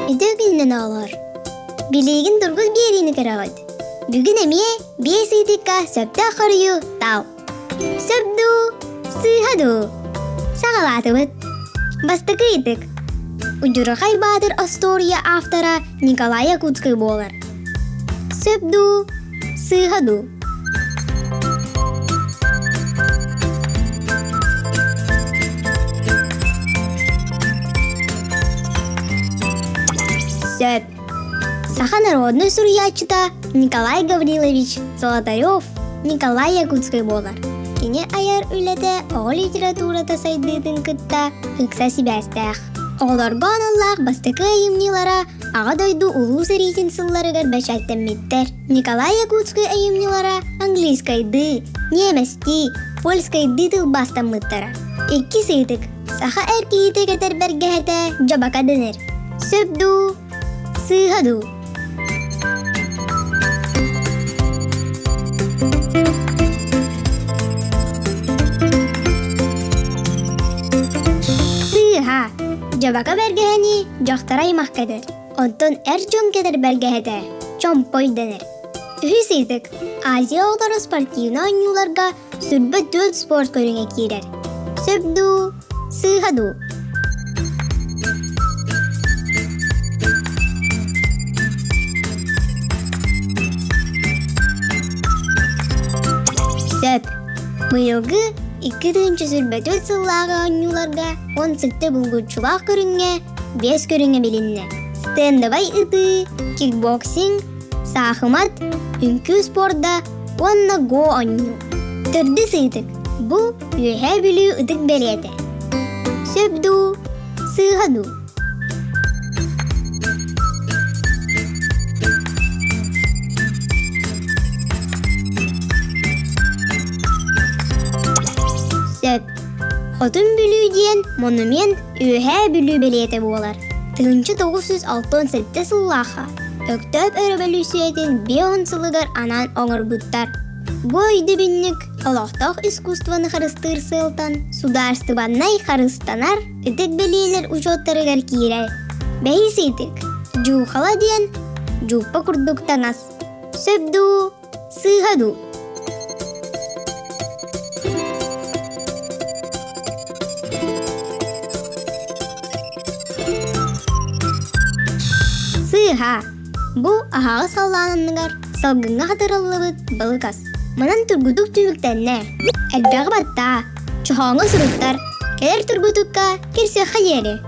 Ödögünden ağlar. Biligin durgul birini karagat. Bugün emiye bir sitikka söpte karıyor tav. Söpdu, sığhadu. Sağalatıbıt. Bastıkıydık. Ucuraqay Badır Astoria aftara Nikolaya Kutskı bolar. Söpdu, sığhadu. Söp. Саха народной сурьячыта Николай Гаврилович Золотарев Николай Якутский болар. Кене аяр үлете оғыл литературата сайдыдын кытта ыкса сибәстәх. Оғыларга аналлах бастықы айымнилара аға дойду улу сәритін сылларыгар бәшәттен миттер. Николай Якутский айымнилара английскайды, немести, польскайды тыл бастан мыттара. Икки сыйтык. Саха әркейті кетер бәргәһәтә жабака денер. Сөпду, сыйхаду. Сыйха. Жабака бәргәһәни жақтарай махкадыр. Онтон әрчон кетер бәргәһәтә чомпой денер. Үхісейтік. Азия оғдары спортивна ойнуларға сүрбі төл спорт көріңе кейдер. Сөпду, сыйхаду. Сөп. Бұйылғы 2-інші сүрбетөл сыллағы ойнуларға 10 сыкты бұлгучулақ көріңе 5 көріңе білінне. Стендабай ыты, кикбоксинг, сахымат, үнкі спорда 10 го ойну. Түрді сыйтык. Бұл үйе білі ыдық бәлеті. Сөпду, сыйхаду. Сөп. Хотын бүлі дейін монумент үйе бүлі бәлеті болар. 1967 сыллаға. Өктөп өрөбөлүү сүйетін 5 сылыгар анан оңыр бұттар. Бу өйді біннік олақтақ искусстваны қарыстыр сылтан сударстываннай қарыстанар үтік бәлейлер ұчоттарыгар кейрі. Бәйсейтік. Жуқала дейін жуппа күрдіктаңас. Сөпду, сыйхаду. Сыйха. Бу ахағы салланынығар салгынға қатырылыбыт бұлықас. Манан түргүдік түйіктәнне. Әлбәғы батта. Чухаңы сұрыттар. Келер түргүдікка керсе қайері.